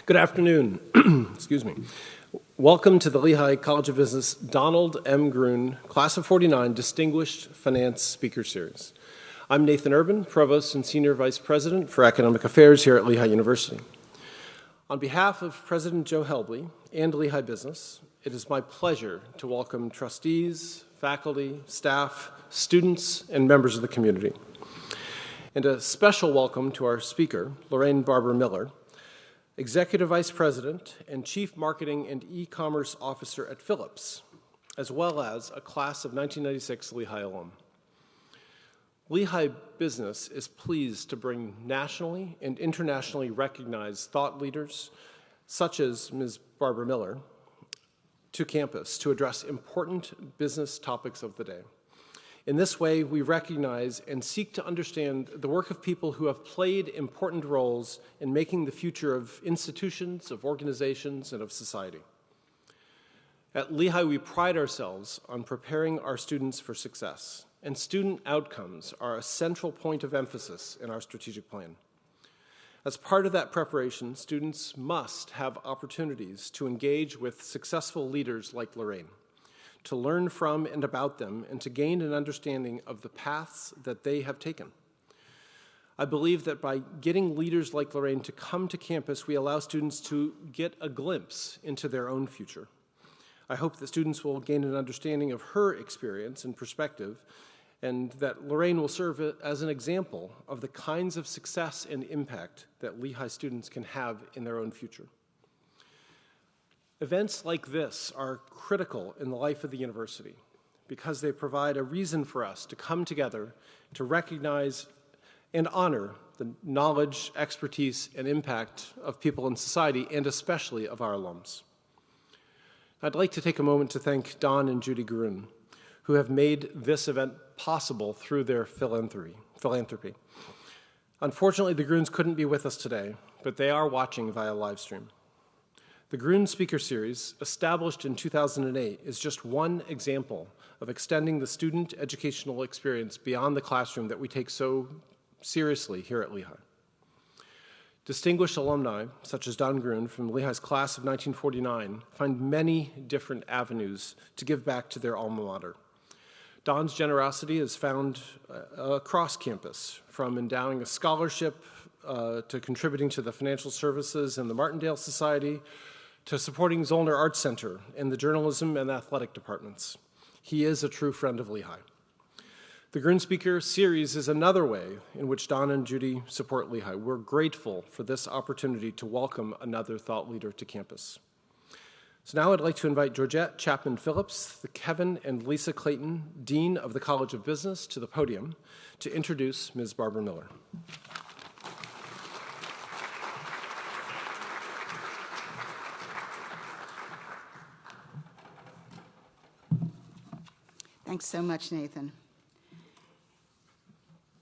Good afternoon. Excuse me. Welcome to the Lehigh College of Business Donald M. Gruhn Class of 49 Distinguished Finance Speaker Series. I'm Nathan Urban, Provost and Senior Vice President for Academic Affairs here at Lehigh University. On behalf of President Joe Helbley and Lehigh Business, it is my pleasure to welcome trustees, faculty, staff, students, and members of the community. And a special welcome to our speaker, Lorraine Barber-Miller, Executive Vice President and Chief Marketing and E-Commerce Officer at Philips, as well as a class of 1996 Lehigh alum. Lehigh Business is pleased to bring nationally and internationally recognized thought leaders, such as Ms. Barber-Miller, to campus to address important business topics of the day. In this way, we recognize and seek to understand the work of people who have played important roles in making the future of institutions, of organizations, and of society. At Lehigh, we pride ourselves on preparing our students for success, and student outcomes are a central point of emphasis in our strategic plan. As part of that preparation, students must have opportunities to engage with successful leaders like Lorraine, to learn from and about them, and to gain an understanding of the paths that they have taken. I believe that by getting leaders like Lorraine to come to campus, we allow students to get a glimpse into their own future. I hope that students will gain an understanding of her experience and perspective, and that Lorraine will serve as an example of the kinds of success and impact that Lehigh students can have in their own future. Events like this are critical in the life of the university because they provide a reason for us to come together to recognize and honor the knowledge, expertise, and impact of people in society, and especially of our alums. I'd like to take a moment to thank Don and Judy Gruhn, who have made this event possible through their philanthropy. Unfortunately, the Gruhns couldn't be with us today, but they are watching via live stream. The Gruhn Speaker Series, established in 2008, is just one example of extending the student educational experience beyond the classroom that we take so seriously here at Lehigh. Distinguished alumni, such as Don Gruhn from Lehigh's class of 1949, find many different avenues to give back to their alma mater. Don's generosity is found across campus, from endowing a scholarship to contributing to the financial services and the Martindale Society, to supporting Zollner Arts Center and the journalism and athletic departments. He is a true friend of Lehigh. The Gruhn Speaker Series is another way in which Don and Judy support Lehigh. We're grateful for this opportunity to welcome another thought leader to campus. So now I'd like to invite Georgette Chapman Phillips, the Kevin and Lisa Clayton, Dean of the College of Business, to the podium to introduce Ms. Barber-Miller. Thanks so much, Nathan.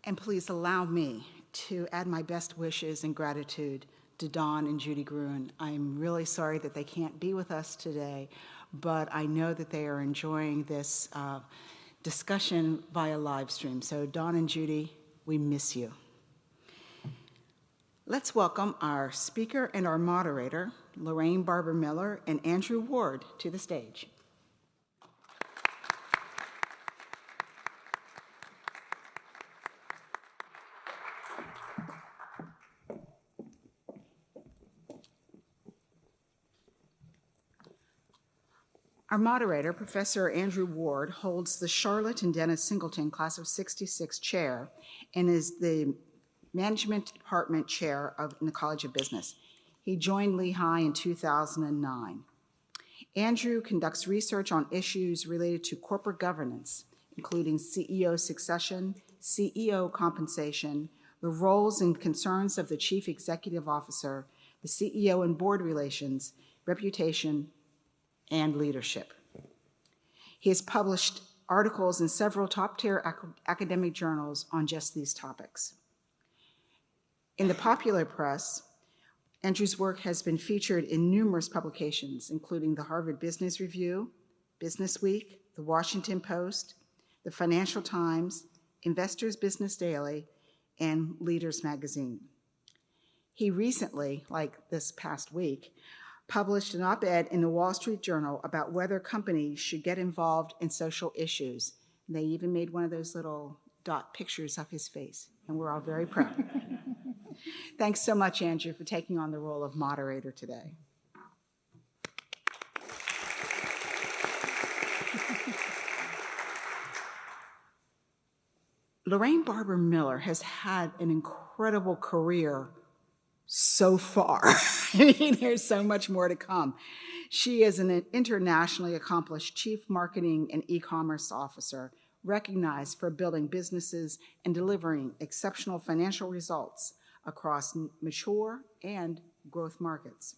And please allow me to add my best wishes and gratitude to Don and Judy Gruhn. I'm really sorry that they can't be with us today, but I know that they are enjoying this discussion via live stream. So Don and Judy, we miss you. Let's welcome our speaker and our moderator, Lorraine Barber-Miller and Andrew Ward, to the stage. Our moderator, Professor Andrew Ward, holds the Charlotte and Dennis Singleton Class of 66 chair and is the Management Department Chair in the College of Business. He joined Lehigh in 2009. Andrew conducts research on issues related to corporate governance, including CEO succession, CEO compensation, the roles and concerns of the Chief Executive Officer, the CEO and board relations, reputation, and leadership. He has published articles in several top-tier academic journals on just these topics. In the popular press, Andrew's work has been featured in numerous publications, including the Harvard Business Review, Business Week, the Washington Post, the Financial Times, Investors Business Daily, and Leaders Magazine. He recently, like this past week, published an op-ed in the Wall Street Journal about whether companies should get involved in social issues. And they even made one of those little dot pictures of his face, and we're all very proud. Thanks so much, Andrew, for taking on the role of moderator today. Lorraine Barber-Miller has had an incredible career so far. I mean, there's so much more to come. She is an internationally accomplished chief marketing and e-commerce officer, recognized for building businesses and delivering exceptional financial results across mature and growth markets.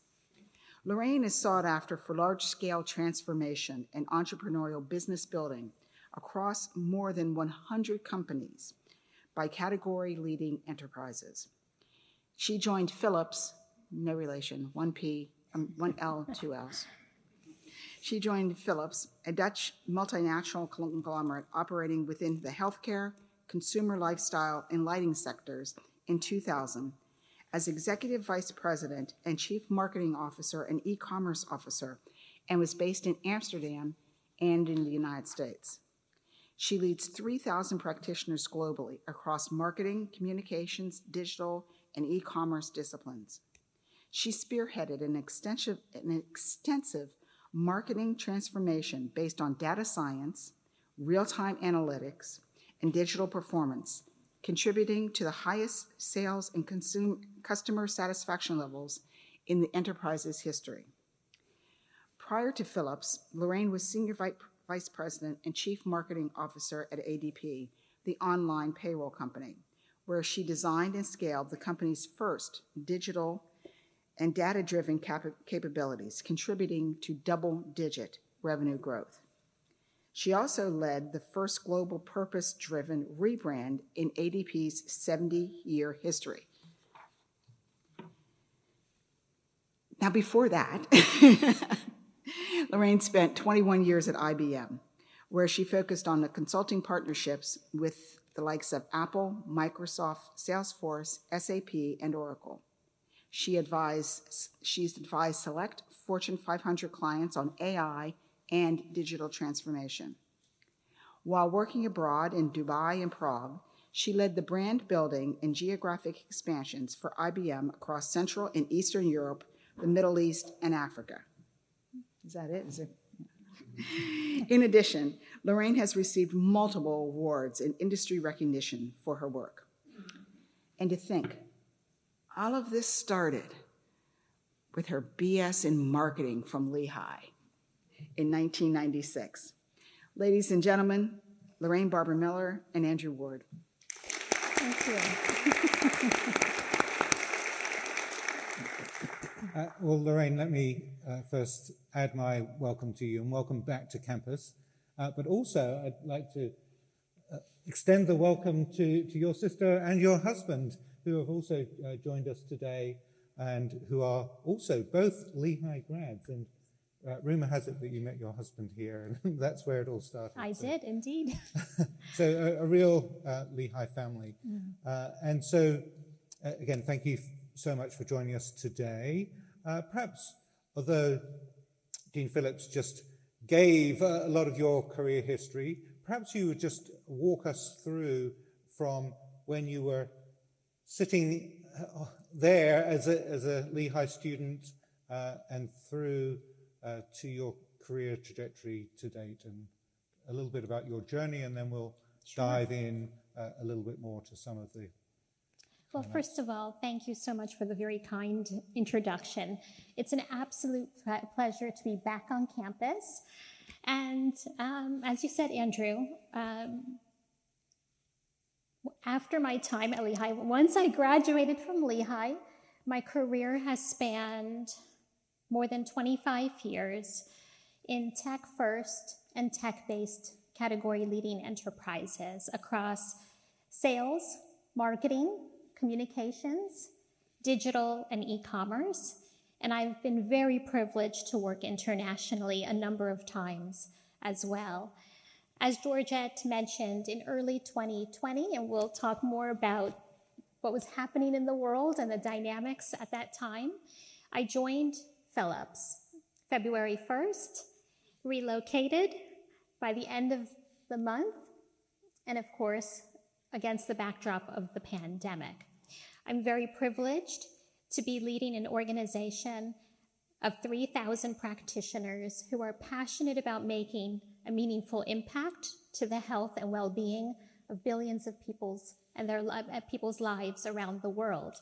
Lorraine is sought after for large-scale transformation and entrepreneurial business building across more than 100 companies by category-leading enterprises. She joined Philips, no relation, one L, two L's. She joined Philips, a Dutch multinational conglomerate operating within the healthcare, consumer lifestyle, and lighting sectors in 2000 as Executive Vice President and Chief Marketing Officer and E-commerce Officer, and was based in Amsterdam and in the United States. She leads 3,000 practitioners globally across marketing, communications, digital, and e-commerce disciplines. She spearheaded an extensive marketing transformation based on data science, real-time analytics, and digital performance, contributing to the highest sales and customer satisfaction levels in the enterprise's history. Prior to Philips, Lorraine was Senior Vice President and Chief Marketing Officer at ADP, the online payroll company, where she designed and scaled the company's first digital and data-driven capabilities, contributing to double-digit revenue growth. She also led the first global purpose-driven rebrand in ADP's 70-year history. Now, before that, Lorraine spent 21 years at IBM, where she focused on the consulting partnerships with the likes of Apple, Microsoft, Salesforce, SAP, and Oracle. She's advised select Fortune 500 clients on AI and digital transformation. While working abroad in Dubai and Prague, she led the brand building and geographic expansions for IBM across Central and Eastern Europe, the Middle East, and Africa. Is that it? Is it? In addition, Lorraine has received multiple awards and industry recognition for her work. And to think, all of this started with her BS in marketing from Lehigh in 1996. Ladies and gentlemen, Lorraine Barber-Miller and Andrew Ward. Thank you. Well, Lorraine, let me first add my welcome to you and welcome back to campus. But also, I'd like to extend the welcome to your sister and your husband, who have also joined us today and who are also both Lehigh grads. And rumor has it that you met your husband here, and that's where it all started. I did, indeed. So a real Lehigh family. And so, again, thank you so much for joining us today. Perhaps, although Dean Phillips just gave a lot of your career history, perhaps you would just walk us through from when you were sitting there as a Lehigh student and through to your career trajectory to date, and a little bit about your journey, and then we'll dive in a little bit more to some of the... Well, first of all, thank you so much for the very kind introduction. It's an absolute pleasure to be back on campus. And as you said, Andrew, after my time at Lehigh, once I graduated from Lehigh, my career has spanned more than 25 years in tech-first and tech-based category-leading enterprises across sales, marketing, communications, digital, and e-commerce. And I've been very privileged to work internationally a number of times as well. As Georgette mentioned, in early 2020, and we'll talk more about what was happening in the world and the dynamics at that time, I joined Phillips February 1st, relocated by the end of the month, and of course, against the backdrop of the pandemic. I'm very privileged to be leading an organization of 3,000 practitioners who are passionate about making a meaningful impact to the health and well-being of billions of people's lives around the world.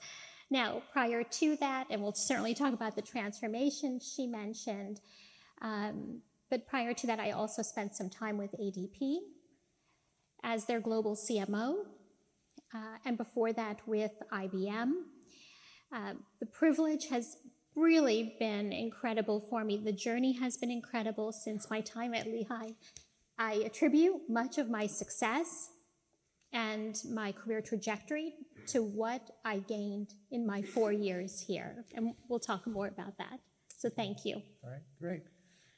Now, prior to that, and we'll certainly talk about the transformation she mentioned, but prior to that, I also spent some time with ADP as their global CMO, and before that with IBM. The privilege has really been incredible for me. The journey has been incredible since my time at Lehigh. I attribute much of my success and my career trajectory to what I gained in my 4 years here. And we'll talk more about that. So thank you. All right, great.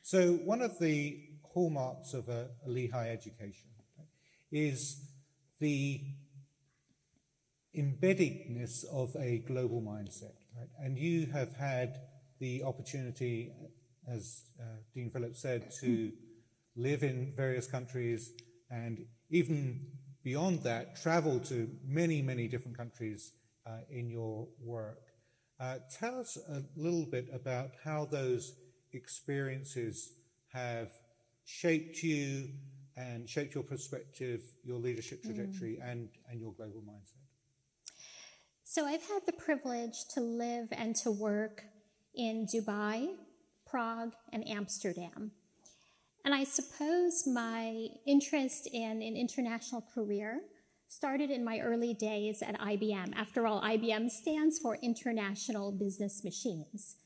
So one of the hallmarks of a Lehigh education, right, is the embeddedness of a global mindset, right? And you have had the opportunity, as Dean Phillips said, to live in various countries and even beyond that, travel to many, many different countries in your work. Tell us a little bit about how those experiences have shaped you and shaped your perspective, your leadership trajectory, and your global mindset. So I've had the privilege to live and to work in Dubai, Prague, and Amsterdam. And I suppose my interest in an international career started in my early days at IBM. After all, IBM stands for International Business Machines.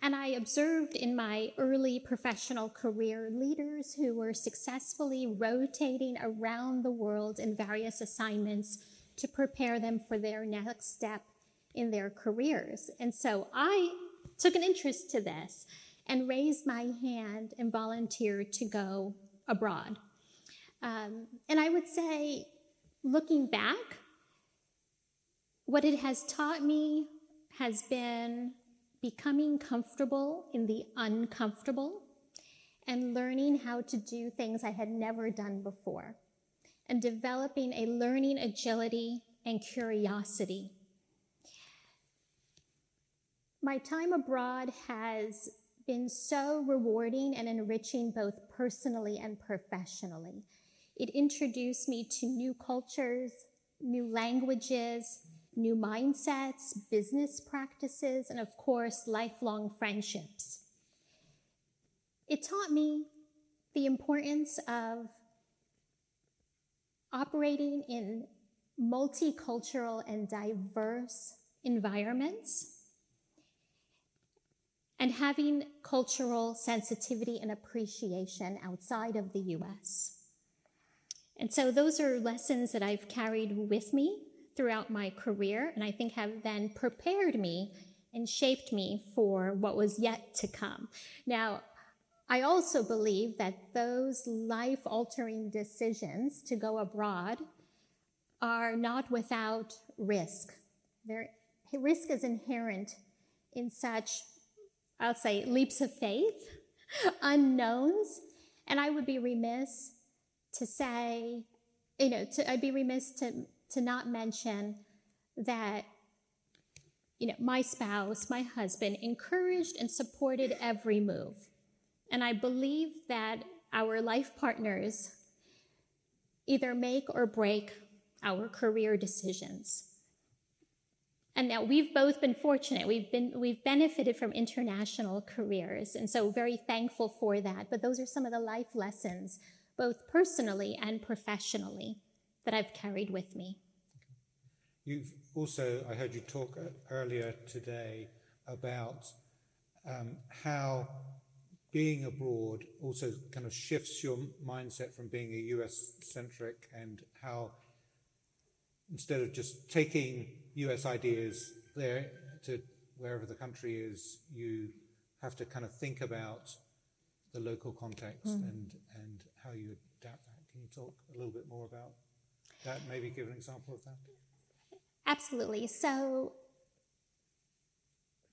And I observed in my early professional career leaders who were successfully rotating around the world in various assignments to prepare them for their next step in their careers. And so I took an interest to this and raised my hand and volunteered to go abroad. And I would say, looking back, what it has taught me has been becoming comfortable in the uncomfortable and learning how to do things I had never done before, and developing a learning agility and curiosity. My time abroad has been so rewarding and enriching both personally and professionally. It introduced me to new cultures, new languages, new mindsets, business practices, and of course, lifelong friendships. It taught me the importance of operating in multicultural and diverse environments, and having cultural sensitivity and appreciation outside of the US. And so those are lessons that I've carried with me throughout my career, and I think have then prepared me and shaped me for what was yet to come. Now, I also believe that those life-altering decisions to go abroad are not without risk. Risk is inherent in such, I'll say, leaps of faith, unknowns, and I would be remiss to say, I'd be remiss to not mention that, my spouse, my husband, encouraged and supported every move. And I believe that our life partners either make or break our career decisions. And now we've both been fortunate. We've benefited from international careers, and so very thankful for that. But those are some of the life lessons, both personally and professionally, that I've carried with me. You've also, I heard you talk earlier today about how being abroad also kind of shifts your mindset from being a US-centric, and how instead of just taking US ideas there to wherever the country is, you have to kind of think about the local context and how you adapt that. Can you talk a little bit more about that? Maybe give an example of that. Absolutely. So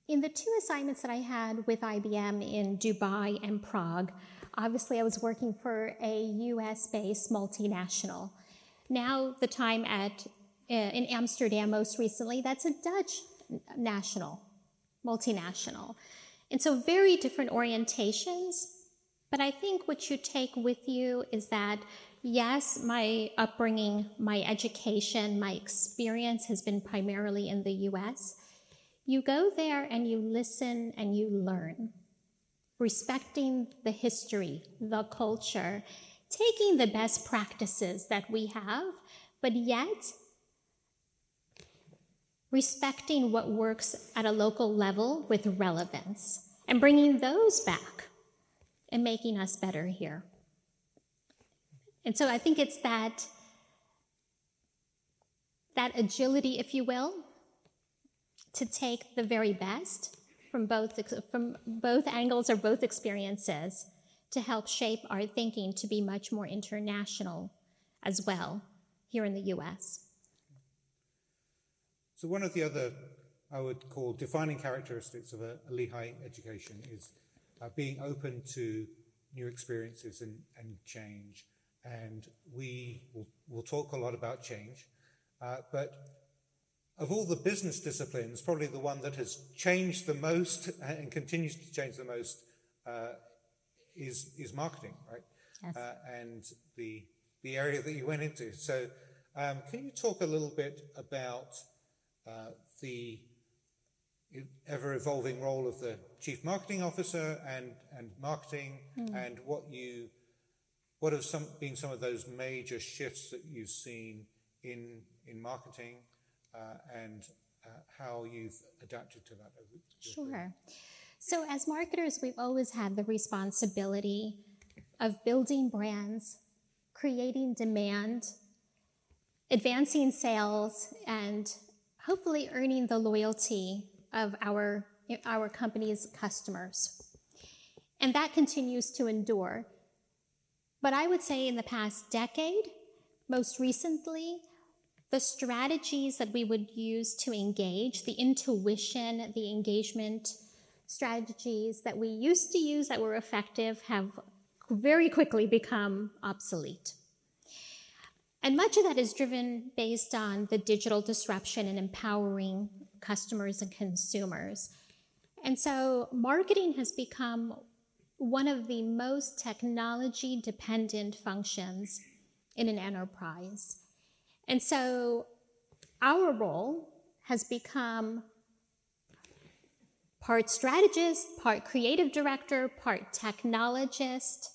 in the 2 assignments that I had with IBM in Dubai and Prague, obviously I was working for a US-based multinational. Now the time in Amsterdam most recently, that's a Dutch multinational. And so very different orientations, but I think what you take with you is that, yes, my upbringing, my education, my experience has been primarily in the US. You go there and you listen and you learn, respecting the history, the culture, taking the best practices that we have, but yet respecting what works at a local level with relevance and bringing those back and making us better here. And so I think it's that agility, if you will, to take the very best from both angles or both experiences to help shape our thinking to be much more international as well here in the US. So one of the other, I would call, defining characteristics of a Lehigh education is being open to new experiences and change. And we'll talk a lot about change, but of all the business disciplines, probably the one that has changed the most and continues to change the most is marketing, right? Yes. And the area that you went into. So can you talk a little bit about the ever-evolving role of the chief marketing officer and marketing, and what have been some of those major shifts that you've seen in marketing, and how you've adapted to that over your career? Sure. So as marketers, we've always had the responsibility of building brands, creating demand, advancing sales, and hopefully earning the loyalty of our company's customers. And that continues to endure. But I would say in the past decade, most recently, the strategies that we would use to engage, the intuition, the engagement strategies that we used to use that were effective have very quickly become obsolete. And much of that is driven based on the digital disruption and empowering customers and consumers. And so marketing has become one of the most technology-dependent functions in an enterprise. And so our role has become part strategist, part creative director, part technologist,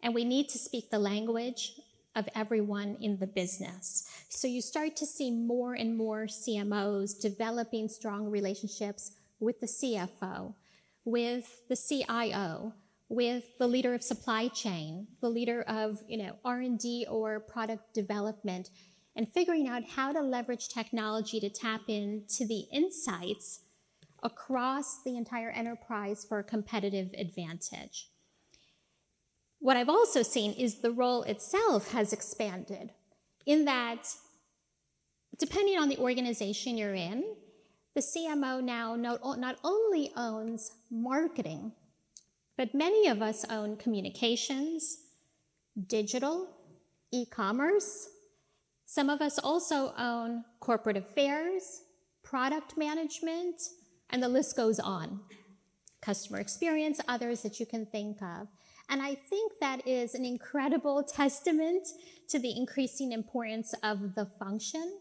and we need to speak the language of everyone in the business. So you start to see more and more CMOs developing strong relationships with the CFO, with the CIO, with the leader of supply chain, the leader of R&D or product development, and figuring out how to leverage technology to tap into the insights across the entire enterprise for a competitive advantage. What I've also seen is the role itself has expanded in that, depending on the organization you're in, the CMO now not only owns marketing, but many of us own communications, digital, e-commerce. Some of us also own corporate affairs, product management, and the list goes on. Customer experience, others that you can think of. And I think that is an incredible testament to the increasing importance of the function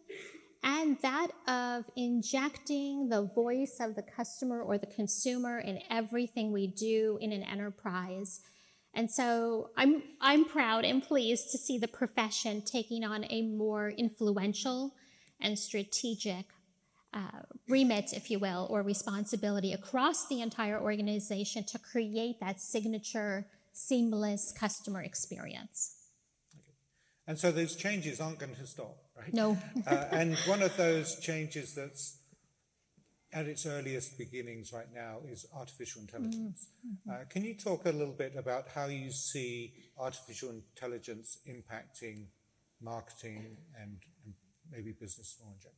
and that of injecting the voice of the customer or the consumer in everything we do in an enterprise. And so I'm proud and pleased to see the profession taking on a more influential and strategic remit, if you will, or responsibility across the entire organization to create that signature seamless customer experience. Okay. And so those changes aren't going to stop, right? No. And one of those changes that's at its earliest beginnings right now is artificial intelligence. Can you talk a little bit about how you see artificial intelligence impacting marketing and maybe business more in general?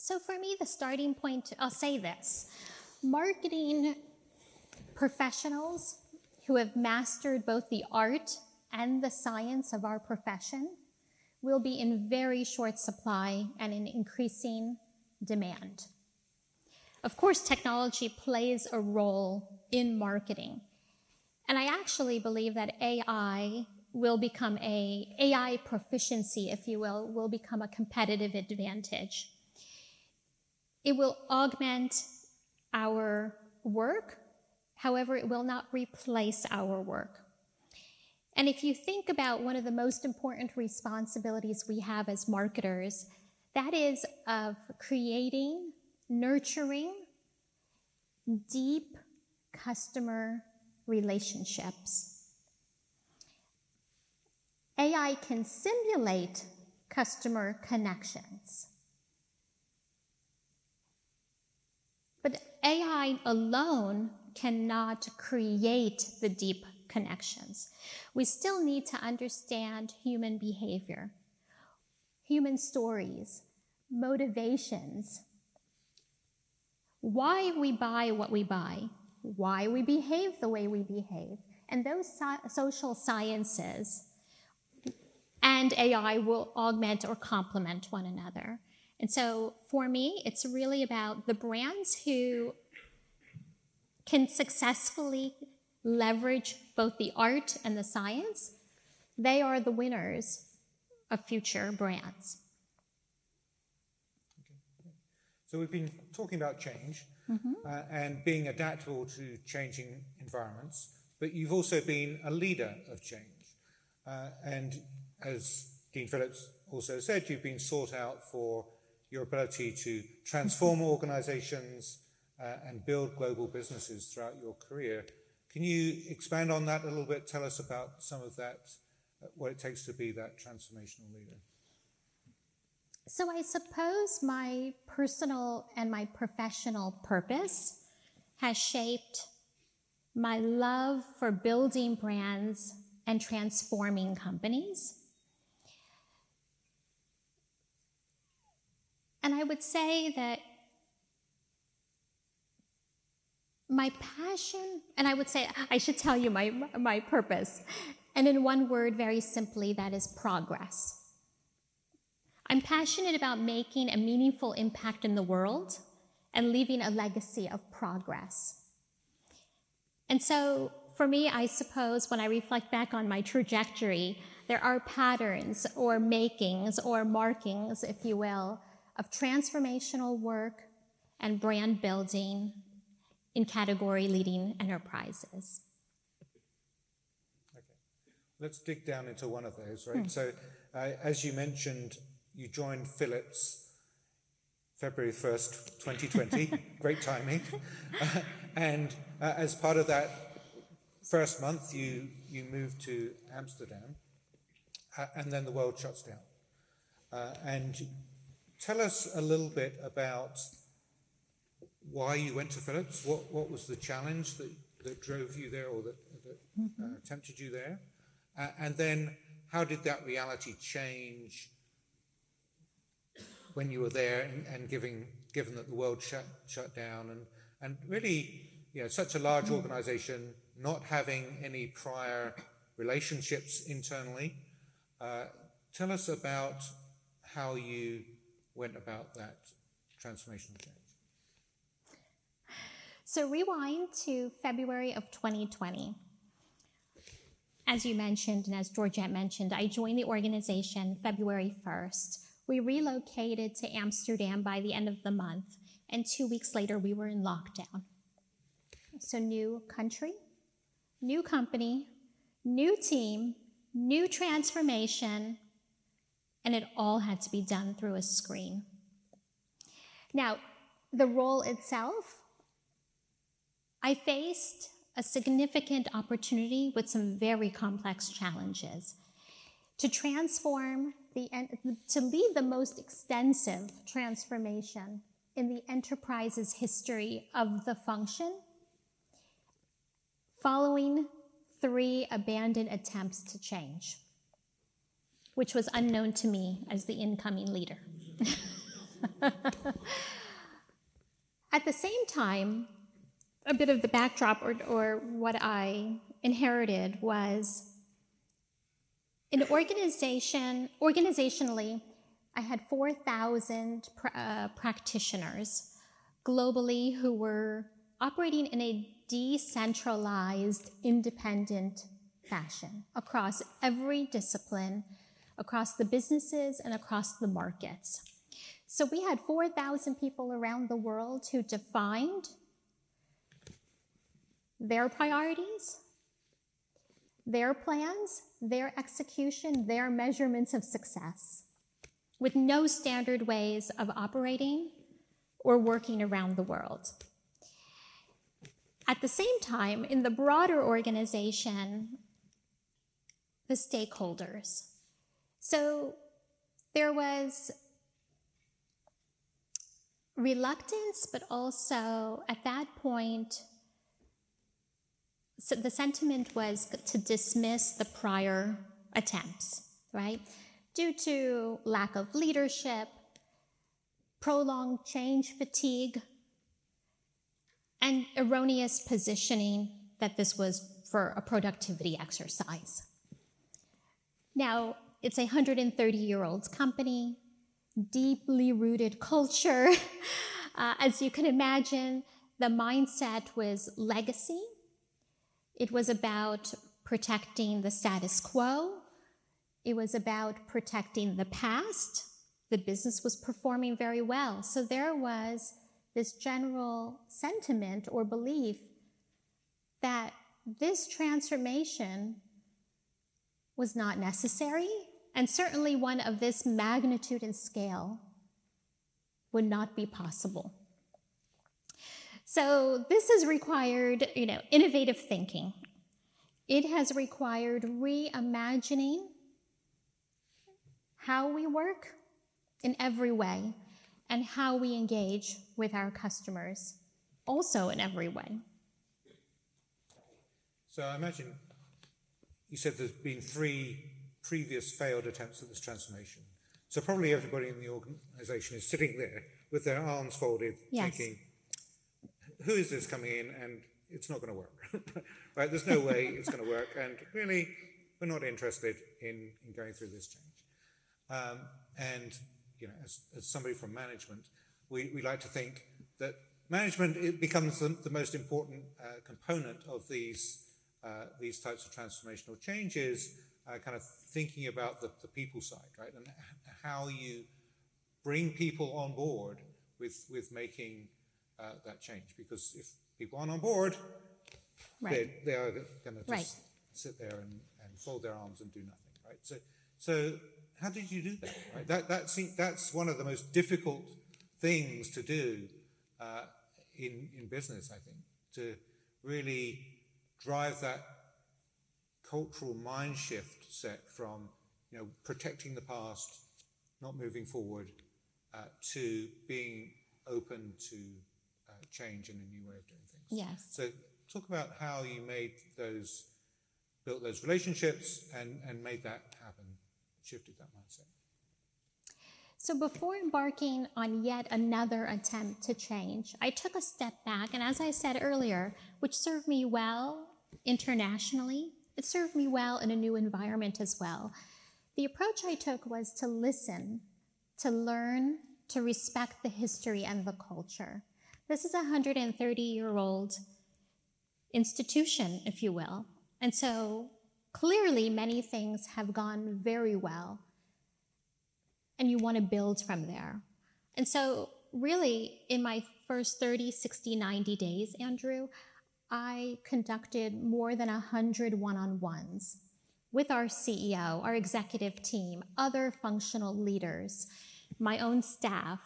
So for me, the starting point, I'll say this. Marketing professionals who have mastered both the art and the science of our profession will be in very short supply and in increasing demand. Of course, technology plays a role in marketing. And I actually believe that AI proficiency, if you will become a competitive advantage. It will augment our work. However, it will not replace our work. And if you think about one of the most important responsibilities we have as marketers, that is of creating, nurturing deep customer relationships. AI can simulate customer connections. But AI alone cannot create the deep connections. We still need to understand human behavior, human stories, motivations, why we buy what we buy, why we behave the way we behave, and those social sciences and AI will augment or complement one another. And so for me, it's really about the brands who can successfully leverage both the art and the science. They are the winners of future brands. Okay. So we've been talking about change and being adaptable to changing environments, but you've also been a leader of change. And as Dean Phillips also said, you've been sought out for your ability to transform organizations and build global businesses throughout your career. Can you expand on that a little bit? Tell us about some of that, what it takes to be that transformational leader. So I suppose my personal and my professional purpose has shaped my love for building brands and transforming companies. And I would say that my passion, and I should tell you my purpose. And in one word, very simply, that is progress. I'm passionate about making a meaningful impact in the world and leaving a legacy of progress. And so for me, I suppose when I reflect back on my trajectory, there are patterns or makings or markings, if you will, of transformational work and brand building in category leading enterprises. Okay, let's dig down into one of those, right? So as you mentioned, you joined Philips February 1st, 2020, great timing. And as part of that first month, you moved to Amsterdam, and then the world shuts down. And tell us a little bit about why you went to Philips. What was the challenge that drove you there, or that tempted you there? And then how did that reality change when you were there, and given that the world shut down, and really, such a large organization, not having any prior relationships internally. Tell us about how you went about that transformational change. So rewind to February of 2020. As you mentioned, and as Georgette mentioned, I joined the organization February 1st. We relocated to Amsterdam by the end of the month, and 2 weeks later, we were in lockdown. So new country, new company, new team, new transformation, and it all had to be done through a screen. Now, the role itself, I faced a significant opportunity with some very complex challenges. To transform to lead the most extensive transformation in the enterprise's history of the function, following 3 abandoned attempts to change, which was unknown to me as the incoming leader. At the same time, a bit of the backdrop or what I inherited was an organization, organizationally, I had 4,000 practitioners globally who were operating in a decentralized, independent fashion across every discipline, across the businesses and across the markets. So we had 4,000 people around the world who defined their priorities, their plans, their execution, their measurements of success, with no standard ways of operating or working around the world. At the same time, in the broader organization, the stakeholders. So there was reluctance, but also at that point, so the sentiment was to dismiss the prior attempts, right? Due to lack of leadership, prolonged change fatigue, and erroneous positioning that this was for a productivity exercise. Now, it's a 130-year-old company, deeply rooted culture. As you can imagine, the mindset was legacy. It was about protecting the status quo. It was about protecting the past. The business was performing very well. So there was this general sentiment or belief that this transformation was not necessary, and certainly one of this magnitude and scale would not be possible. So this has required, innovative thinking. It has required reimagining how we work in every way and how we engage with our customers also in every way. So I imagine you said there's been 3 previous failed attempts at this transformation. So probably everybody in the organization is sitting there with their arms folded, Yes. thinking, who is this coming in? And it's not going to work. Right? There's no way it's going to work. And really, we're not interested in going through this change. And as somebody from management, we like to think that management, it becomes the most important component of these types of transformational changes, kind of thinking about the people side, right? And how you bring people on board with making that change. Because if people aren't on board, Right. they are going to just Right. sit there and fold their arms and do nothing, right? So how did you do that? Right? That's one of the most difficult things to do in business, I think, to really drive that cultural mind shift set from protecting the past, not moving forward, to being open to change and a new way of doing things. Yes. So talk about how you built those relationships and made that happen, shifted that mindset. So before embarking on yet another attempt to change, I took a step back, and as I said earlier, which served me well internationally, it served me well in a new environment as well. The approach I took was to listen, to learn, to respect the history and the culture. This is a 130-year-old institution, if you will. And so clearly many things have gone very well, and you want to build from there. And so really in my first 30, 60, 90 days, Andrew, I conducted more than 100 one-on-ones with our CEO, our executive team, other functional leaders, my own staff,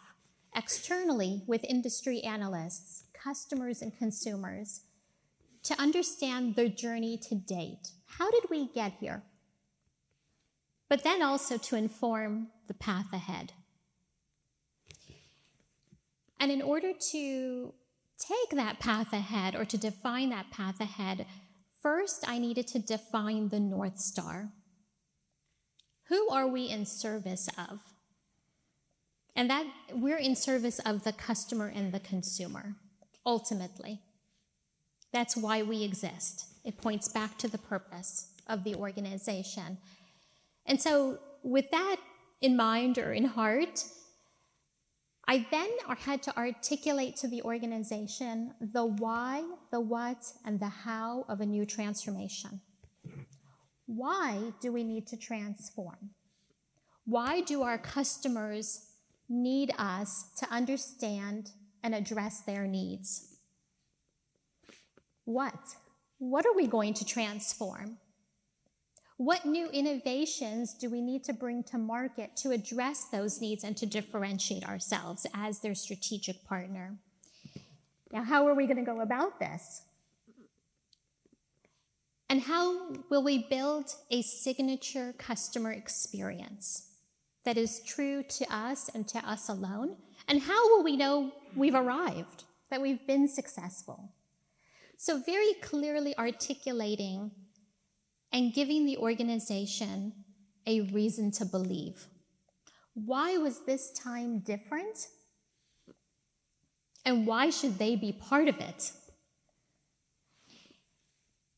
externally with industry analysts, customers and consumers, to understand their journey to date. How did we get here? But then also to inform the path ahead. And in order to take that path ahead or to define that path ahead, first I needed to define the North Star. Who are we in service of? And that we're in service of the customer and the consumer, ultimately. That's why we exist. It points back to the purpose of the organization. And so with that in mind or in heart, I then had to articulate to the organization the why, the what, and the how of a new transformation. Why do we need to transform? Why do our customers need us to understand and address their needs? What? What are we going to transform? What new innovations do we need to bring to market to address those needs and to differentiate ourselves as their strategic partner? Now, how are we going to go about this? And how will we build a signature customer experience that is true to us and to us alone? And how will we know we've arrived, that we've been successful? So very clearly articulating and giving the organization a reason to believe. Why was this time different? And why should they be part of it?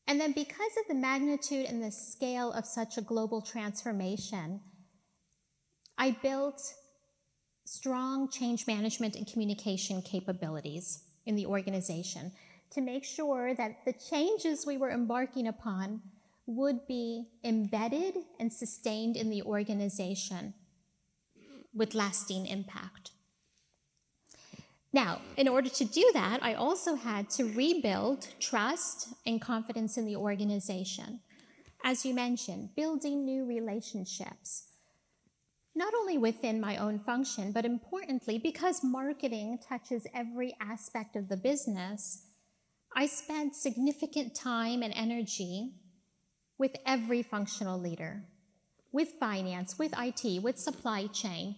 And then because of the magnitude and the scale of such a global transformation, I built strong change management and communication capabilities in the organization to make sure that the changes we were embarking upon would be embedded and sustained in the organization with lasting impact. Now, in order to do that, I also had to rebuild trust and confidence in the organization. As you mentioned, building new relationships, not only within my own function, but importantly, because marketing touches every aspect of the business, I spent significant time and energy with every functional leader, with finance, with IT, with supply chain,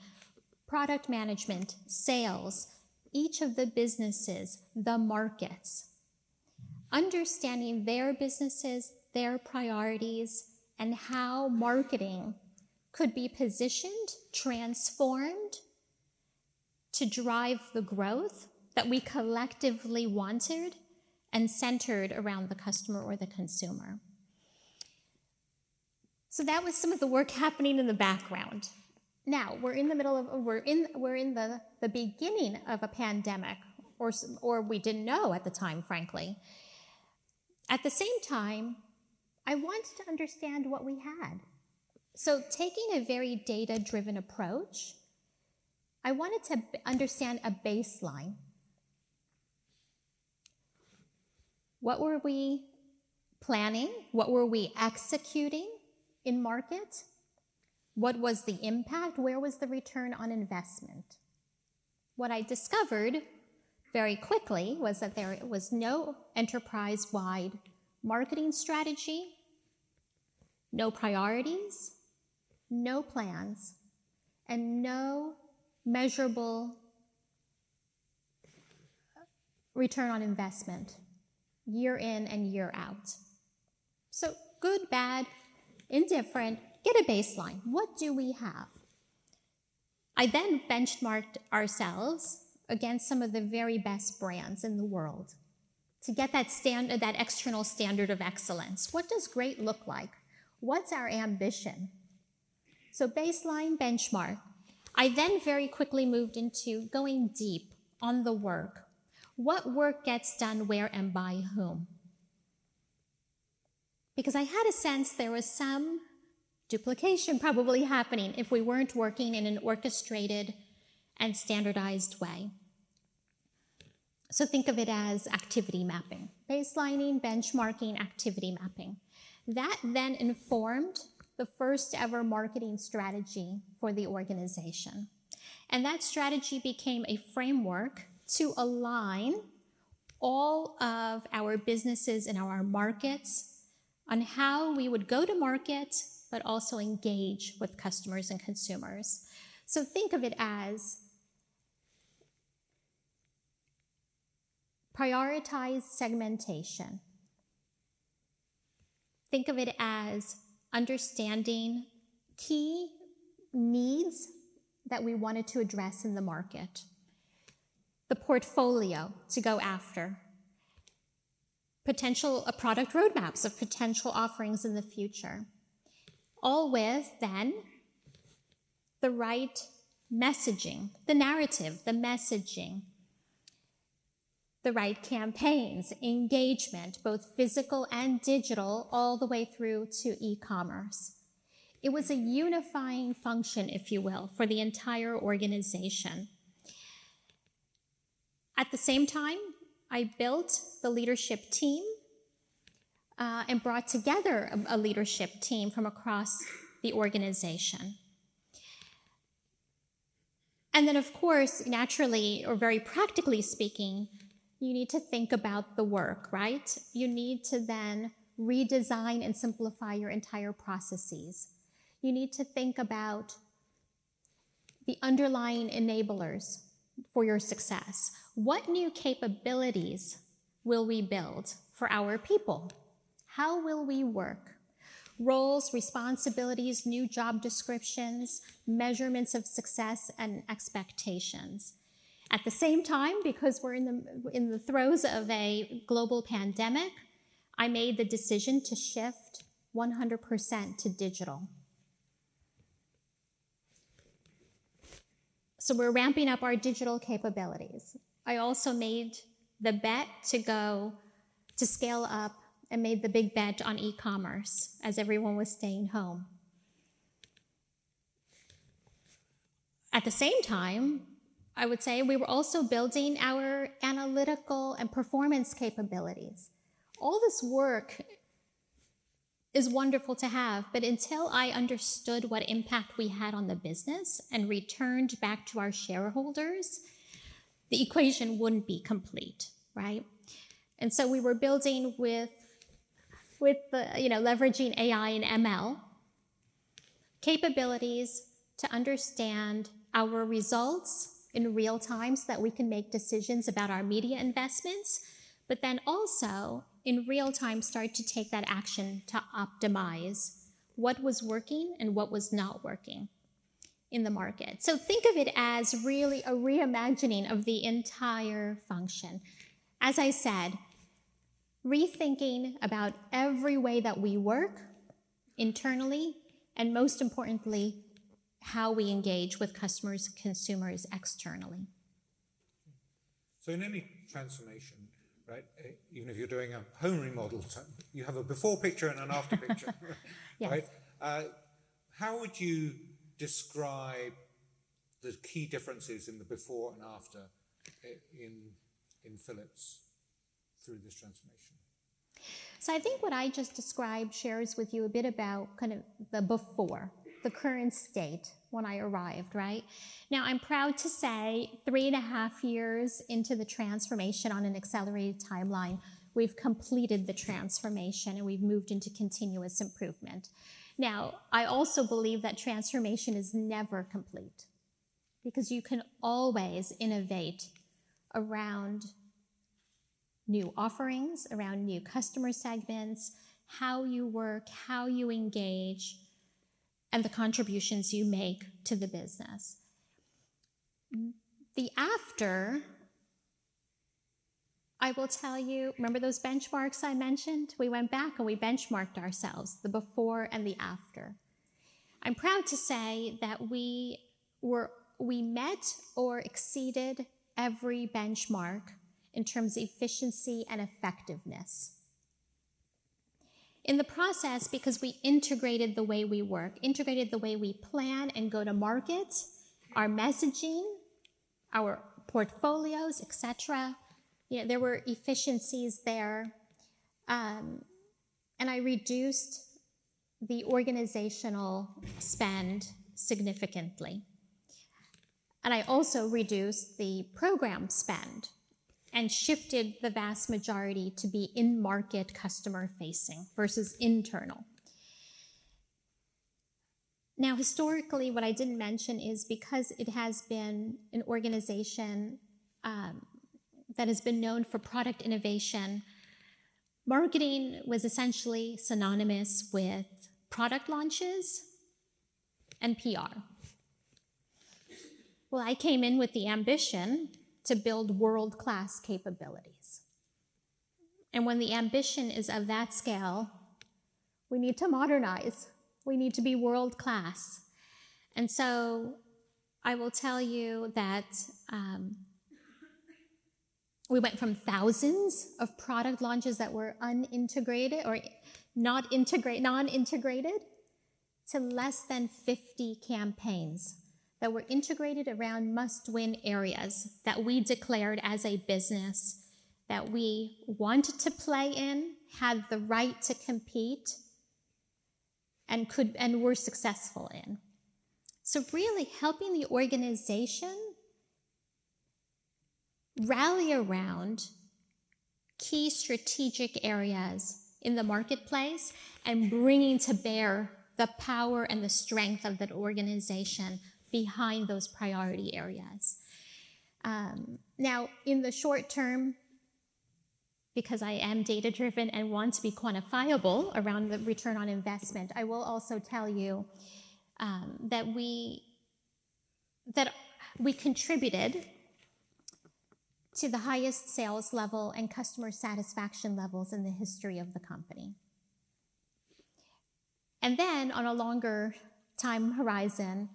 product management, sales, each of the businesses, the markets, understanding their businesses, their priorities, and how marketing could be positioned, transformed to drive the growth that we collectively wanted and centered around the customer or the consumer. So that was some of the work happening in the background. Now, we're in the beginning of a pandemic, or we didn't know at the time, frankly. At the same time, I wanted to understand what we had. So taking a very data-driven approach, I wanted to understand a baseline. What were we planning? What were we executing in market? What was the impact? Where was the return on investment? What I discovered very quickly was that there was no enterprise-wide marketing strategy, no priorities, no plans, and no measurable return on investment year in and year out. So good, bad, indifferent, get a baseline. What do we have? I then benchmarked ourselves against some of the very best brands in the world to get that external standard of excellence. What does great look like? What's our ambition? So baseline, benchmark. I then very quickly moved into going deep on the work. What work gets done where and by whom? Because I had a sense there was some duplication probably happening if we weren't working in an orchestrated and standardized way. So think of it as activity mapping, baselining, benchmarking, activity mapping. That then informed the first ever marketing strategy for the organization. And that strategy became a framework to align all of our businesses and our markets on how we would go to market, but also engage with customers and consumers. So think of it as prioritize segmentation. Think of it as understanding key needs that we wanted to address in the market, the portfolio to go after, potential product roadmaps of potential offerings in the future, all with then the right messaging, the narrative, the messaging, the right campaigns, engagement, both physical and digital, all the way through to e-commerce. It was a unifying function, if you will, for the entire organization. At the same time, I built the leadership team and brought together a leadership team from across the organization. And then, of course, naturally, or very practically speaking, you need to think about the work, right? You need to then redesign and simplify your entire processes. You need to think about the underlying enablers for your success. What new capabilities will we build for our people? How will we work? Roles, responsibilities, new job descriptions, measurements of success, and expectations. At the same time, because we're in the throes of a global pandemic, I made the decision to shift 100% to digital. So we're ramping up our digital capabilities. I also made the bet to scale up and made the big bet on e-commerce as everyone was staying home. At the same time, I would say we were also building our analytical and performance capabilities. All this work is wonderful to have, but until I understood what impact we had on the business and returned back to our shareholders, the equation wouldn't be complete, right? And so we were building with the, leveraging AI and ML capabilities to understand our results in real time so that we can make decisions about our media investments, but then also in real time start to take that action to optimize what was working and what was not working in the market. So think of it as really a reimagining of the entire function. As I said, rethinking about every way that we work internally, and most importantly, how we engage with customers and consumers externally. So in any transformation, right, even if you're doing a home remodel, you have a before picture and an after picture, Yes. right? How would you describe the key differences in the before and after in Philips through this transformation? So I think what I just described shares with you a bit about kind of the before, the current state when I arrived, right? Now, I'm proud to say 3.5 years into the transformation on an accelerated timeline, we've completed the transformation and we've moved into continuous improvement. Now, I also believe that transformation is never complete because you can always innovate around new offerings, around new customer segments, how you work, how you engage, and the contributions you make to the business. The after, I will tell you, remember those benchmarks I mentioned? We went back and we benchmarked ourselves, the before and the after. I'm proud to say that we met or exceeded every benchmark in terms of efficiency and effectiveness. In the process, because we integrated the way we work, integrated the way we plan and go to market, our messaging, our portfolios, etc., there were efficiencies there. And I reduced the organizational spend significantly. And I also reduced the program spend and shifted the vast majority to be in-market customer-facing versus internal. Now, historically, what I didn't mention is because it has been an organization that has been known for product innovation, marketing was essentially synonymous with product launches and PR. Well, I came in with the ambition to build world-class capabilities. And when the ambition is of that scale, we need to modernize. We need to be world-class. And so I will tell you that we went from thousands of product launches that were unintegrated or non-integrated to less than 50 campaigns that were integrated around must-win areas that we declared as a business that we wanted to play in, had the right to compete, and were successful in. So really helping the organization rally around key strategic areas in the marketplace and bringing to bear the power and the strength of that organization behind those priority areas. Now, in the short term, because I am data-driven and want to be quantifiable around the return on investment, I will also tell you that we contributed to the highest sales level and customer satisfaction levels in the history of the company. And then on a longer time horizon,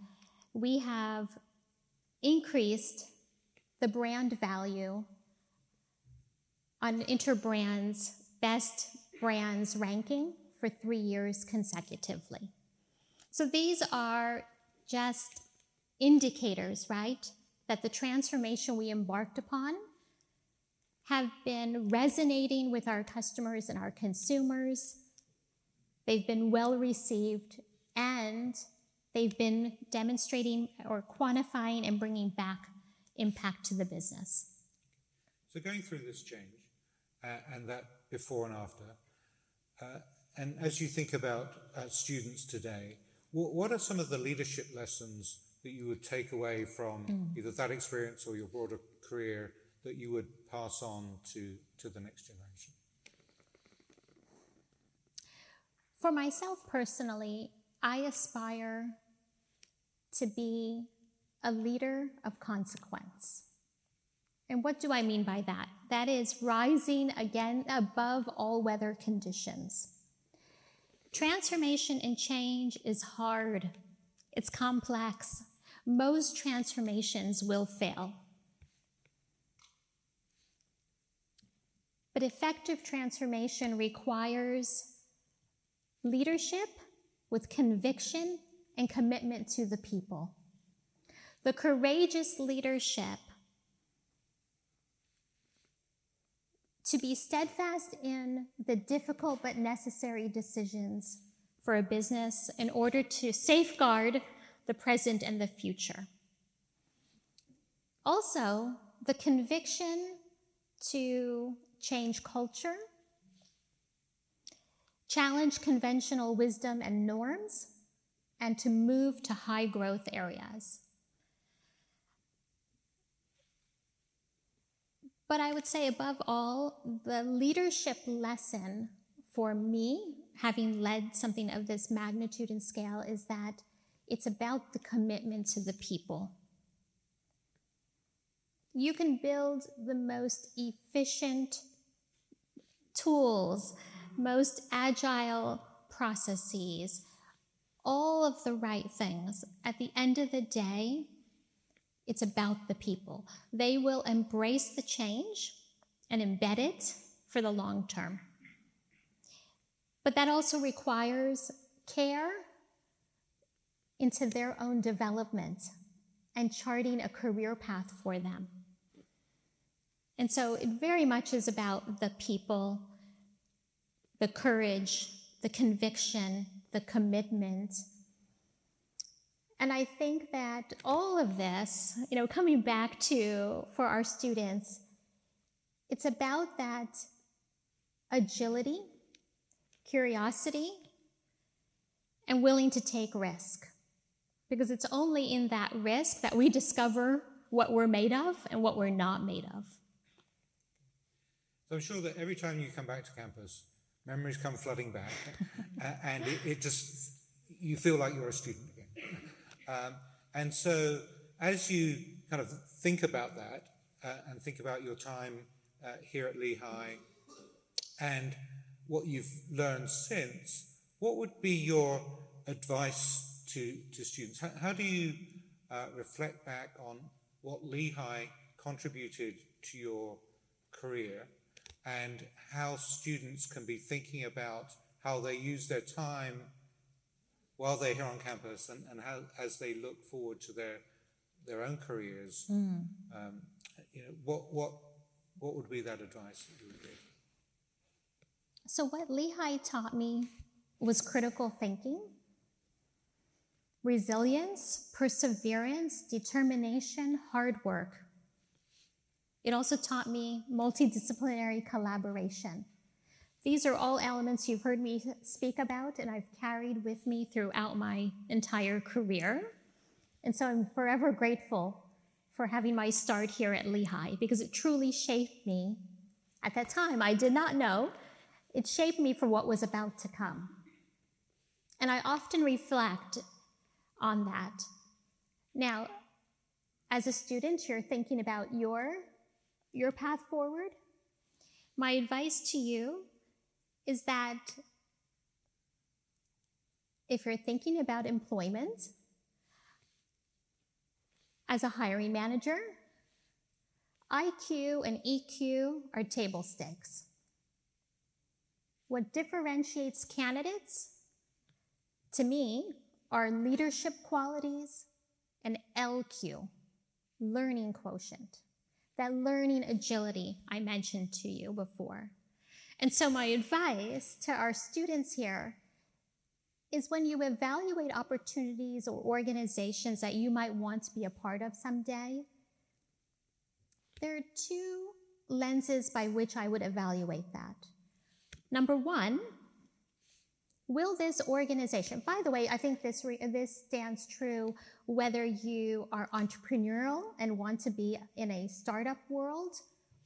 we have increased the brand value on Interbrand's best brands ranking for 3 years consecutively. So these are just indicators, right, that the transformation we embarked upon have been resonating with our customers and our consumers. They've been well received, and they've been demonstrating or quantifying and bringing back impact to the business. So going through this change and that before and after, and as you think about students today, what are some of the leadership lessons that you would take away from either that experience or your broader career that you would pass on to the next generation? For myself personally, I aspire to be a leader of consequence. And what do I mean by that? That is rising again above all weather conditions. Transformation and change is hard. It's complex. Most transformations will fail. But effective transformation requires leadership with conviction and commitment to the people. The courageous leadership to be steadfast in the difficult but necessary decisions for a business in order to safeguard the present and the future. Also, the conviction to change culture, challenge conventional wisdom and norms, and to move to high growth areas. But I would say above all, the leadership lesson for me, having led something of this magnitude and scale, is that it's about the commitment to the people. You can build the most efficient tools, most agile processes, all of the right things. At the end of the day, it's about the people. They will embrace the change and embed it for the long term. But that also requires care into their own development and charting a career path for them. And so it very much is about the people, the courage, the conviction, the commitment. And I think that all of this, coming back to, for our students, it's about that agility, curiosity, and willing to take risk. Because it's only in that risk that we discover what we're made of and what we're not made of. So I'm sure that every time you come back to campus, memories come flooding back, and it just, you feel like you're a student again. And so as you kind of think about that and think about your time here at Lehigh and what you've learned since, what would be your advice to students? How do you reflect back on what Lehigh contributed to your career and how students can be thinking about how they use their time while they're here on campus and how, as they look forward to their own careers, what would be that advice that you would give? So what Lehigh taught me was critical thinking, resilience, perseverance, determination, hard work. It also taught me multidisciplinary collaboration. These are all elements you've heard me speak about and I've carried with me throughout my entire career. And so I'm forever grateful for having my start here at Lehigh because it truly shaped me. At that time, I did not know. It shaped me for what was about to come. And I often reflect on that. Now, as a student, you're thinking about your path forward. My advice to you is that if you're thinking about employment as a hiring manager, IQ and EQ are table stakes. What differentiates candidates, to me, are leadership qualities and LQ, learning quotient, that learning agility I mentioned to you before. And so my advice to our students here is when you evaluate opportunities or organizations that you might want to be a part of someday, there are two lenses by which I would evaluate that. Number one, will this organization, by the way, I think this stands true whether you are entrepreneurial and want to be in a startup world,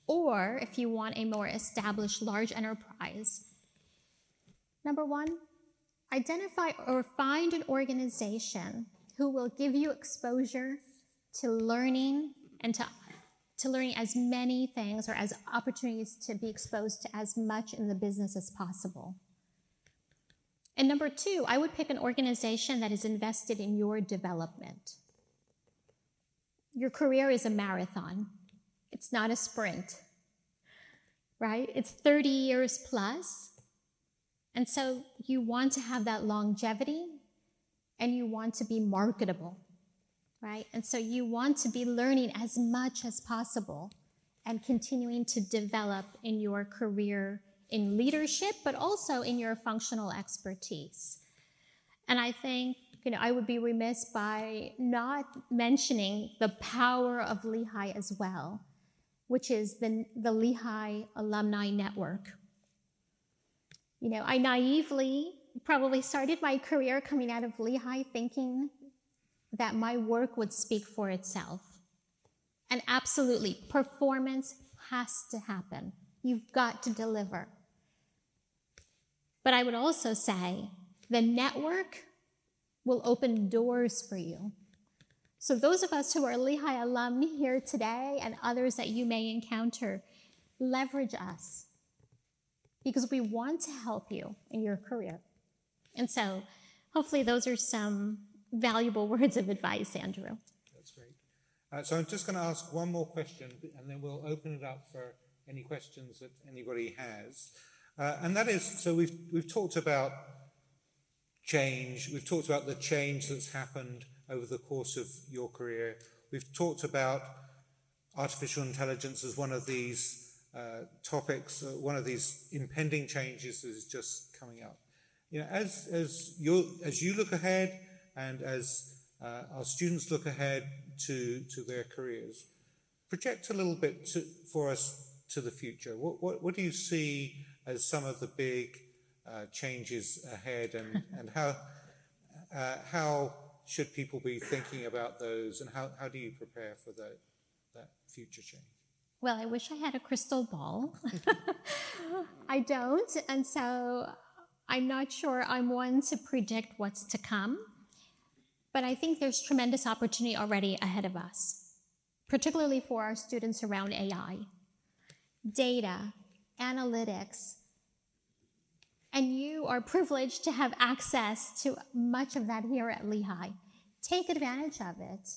or if you want a more established large enterprise. Level 1, identify or find an organization who will give you exposure to learning and to learning as many things or as opportunities to be exposed to as much in the business as possible. And number 2, I would pick an organization that is invested in your development. Your career is a marathon. It's not a sprint, right? It's 30 years plus. And so you want to have that longevity and you want to be marketable, right? And so you want to be learning as much as possible and continuing to develop in your career in leadership, but also in your functional expertise. And I think, I would be remiss by not mentioning the power of Lehigh as well, which is the Lehigh Alumni Network. I naively probably started my career coming out of Lehigh thinking that my work would speak for itself. And absolutely, performance has to happen. You've got to deliver. But I would also say the network will open doors for you. So those of us who are Lehigh alumni here today and others that you may encounter, leverage us because we want to help you in your career. And so hopefully those are some valuable words of advice, Andrew. That's great. So I'm just going to ask one more question and then we'll open it up for any questions that anybody has. And that is, so we've talked about change. We've talked about the change that's happened over the course of your career. We've talked about artificial intelligence as one of these topics, one of these impending changes that is just coming up. As you look ahead and as our students look ahead to their careers, project a little bit for us to the future. What do you see as some of the big changes ahead, and how should people be thinking about those, and how do you prepare for that future change? Well, I wish I had a crystal ball. I don't, and so I'm not sure I'm one to predict what's to come. But I think there's tremendous opportunity already ahead of us, particularly for our students around AI, data, analytics, and you are privileged to have access to much of that here at Lehigh. Take advantage of it.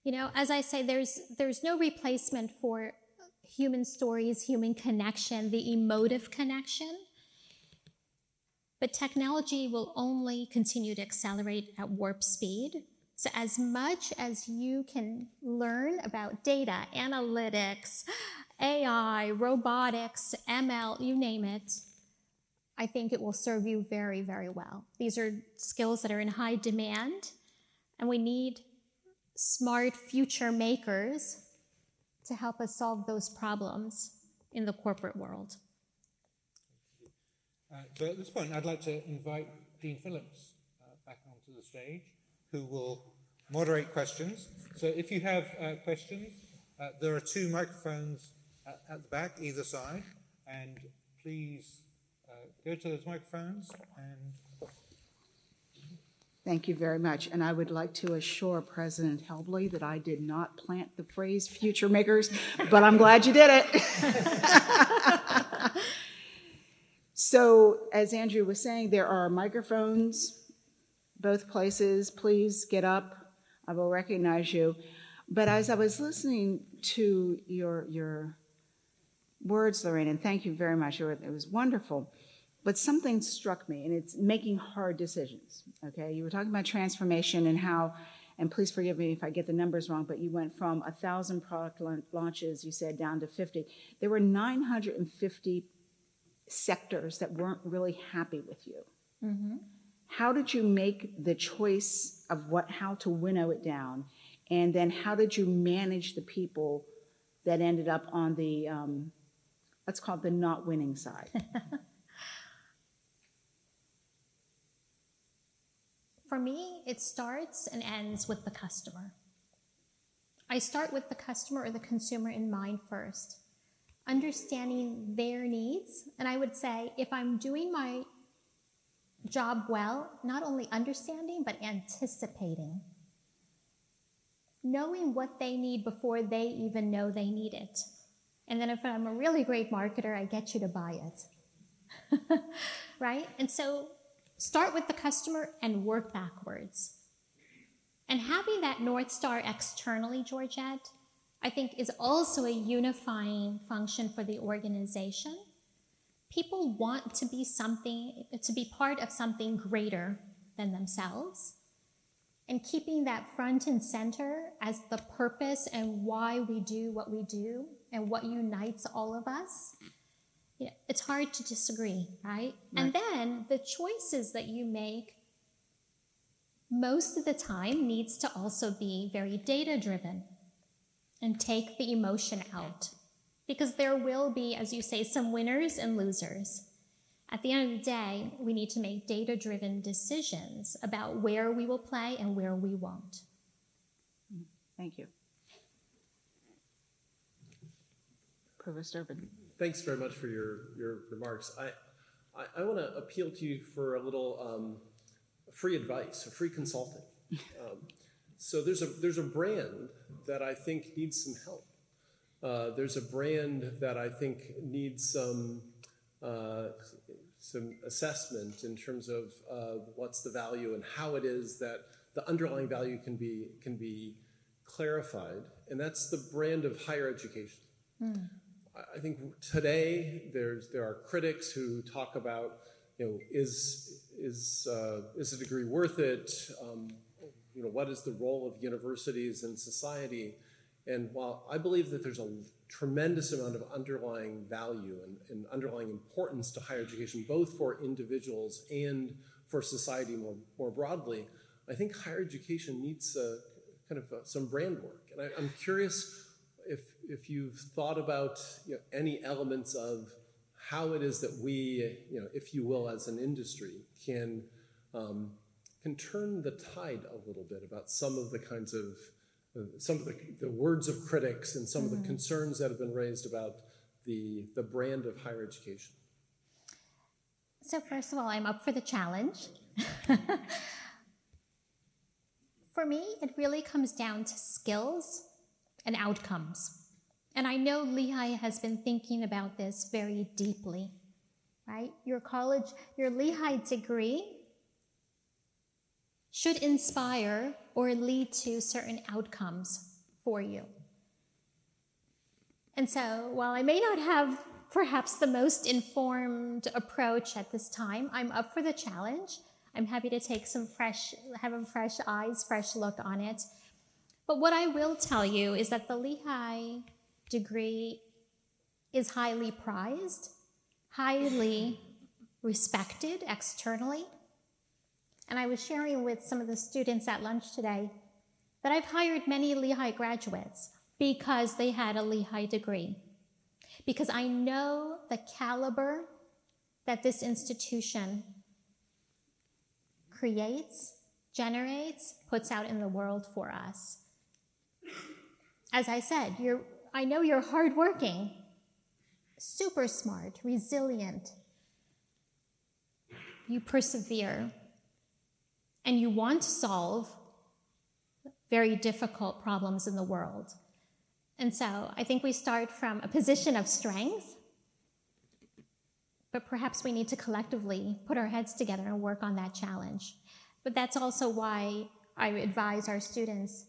You know, as I say, there's no replacement for human stories, human connection, the emotive connection. But technology will only continue to accelerate at warp speed. So as much as you can learn about data, analytics, AI, robotics, ML, you name it, I think it will serve you very, very well. These are skills that are in high demand, and we need smart future makers to help us solve those problems in the corporate world. So at this point, I'd like to invite Dean Phillips back onto the stage, who will moderate questions. So if you have questions, there are 2 microphones at the back, either side, and please go to those microphones and... Thank you very much. And I would like to assure President Helbley that I did not plant the phrase future makers, but I'm glad you did it. So, as Andrew was saying, there are microphones both places. Please get up. I will recognize you. But as I was listening to your words, Lorraine, and thank you very much. It was wonderful. But something struck me, and it's making hard decisions, okay? You were talking about transformation and how, and please forgive me if I get the numbers wrong, but you went from 1,000 product launches, you said, down to 50. There were 950 sectors that weren't really happy with you. Mm-hmm. How did you make the choice of how to winnow it down? And then how did you manage the people that ended up on the, let's call it the not winning side? For me, it starts and ends with the customer. I start with the customer or the consumer in mind first, understanding their needs. And I would say, if I'm doing my job well, not only understanding, but anticipating, knowing what they need before they even know they need it. And then if I'm a really great marketer, I get you to buy it, right? And so start with the customer and work backwards. And having that North Star externally, Georgette, I think is also a unifying function for the organization. People want to be part of something greater than themselves. And keeping that front and center as the purpose and why we do what we do and what unites all of us, it's hard to disagree, right? And then the choices that you make most of the time needs to also be very data-driven and take the emotion out. Because there will be, as you say, some winners and losers. At the end of the day, we need to make data-driven decisions about where we will play and where we won't. Thank you. Provost Urban. Thanks very much for your remarks. I want to appeal to you for a little free advice, a free consulting. So there's a brand that I think needs some help. There's a brand that I think needs some assessment in terms of what's the value and how it is that the underlying value can be clarified, and that's the brand of higher education. I think today there are critics who talk about, is a degree worth it? What is the role of universities in society? And while I believe that there's a tremendous amount of underlying value and underlying importance to higher education, both for individuals and for society more broadly, I think higher education needs some brand work. And I'm curious if you've thought about any elements of how it is that we, if you will, as an industry, can turn the tide a little bit about some of the kinds of some of the words of critics and some of the concerns that have been raised about the brand of higher education. So first of all, I'm up for the challenge. For me, it really comes down to skills and outcomes. And I know Lehigh has been thinking about this very deeply, right? Your Lehigh degree should inspire or lead to certain outcomes for you. And so while I may not have perhaps the most informed approach at this time, I'm up for the challenge. I'm happy to take fresh eyes, fresh look on it. But what I will tell you is that the Lehigh degree is highly prized, highly respected externally. And I was sharing with some of the students at lunch today that I've hired many Lehigh graduates because they had a Lehigh degree. Because I know the caliber that this institution creates, generates, puts out in the world for us. As I said, I know you're hardworking, super smart, resilient. You persevere, and you want to solve very difficult problems in the world. And so I think we start from a position of strength, but perhaps we need to collectively put our heads together and work on that challenge. But that's also why I advise our students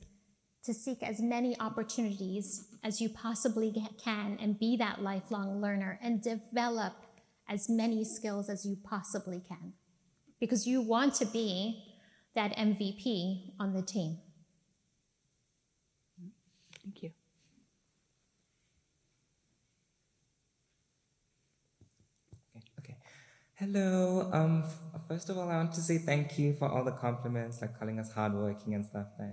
to seek as many opportunities as you possibly can and be that lifelong learner and develop as many skills as you possibly can, because you want to be that MVP on the team. Thank you. Okay. Hello. First of all, I want to say thank you for all the compliments, like calling us hardworking and stuff. I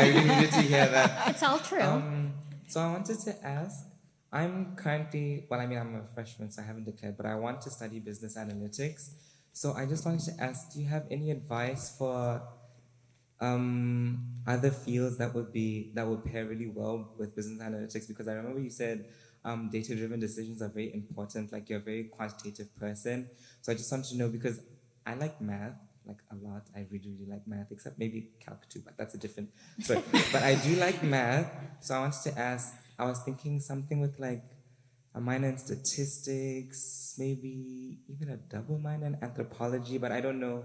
really needed to hear that. It's all true. So I wanted to ask, I'm a freshman, so I haven't declared, but I want to study business analytics. So I just wanted to ask, do you have any advice for other fields that would pair really well with business analytics? Because I remember you said data-driven decisions are very important, like you're a very quantitative person. So I just want to know, because I like math, like a lot. I really, really like math, except maybe calc too, but that's a different story. But I do like math, so I wanted to ask, I was thinking something with like a minor in statistics, maybe even a double minor in anthropology, but I don't know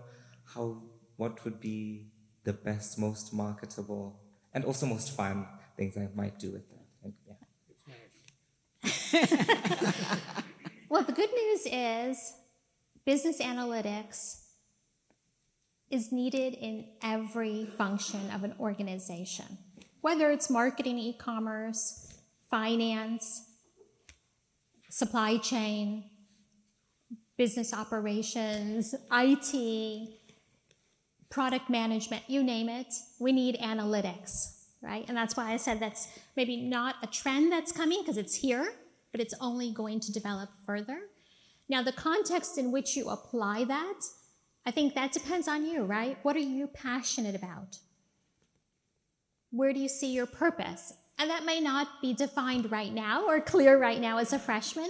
what would be the best, most marketable, and also most fun things I might do with that. And, yeah. Well, the good news is business analytics is needed in every function of an organization, whether it's marketing, e-commerce, finance, supply chain, business operations, IT, product management, you name it, we need analytics, right? And that's why I said that's maybe not a trend that's coming, because it's here, but it's only going to develop further. Now, the context in which you apply that, I think that depends on you, right? What are you passionate about? Where do you see your purpose? And that may not be defined right now or clear right now as a freshman,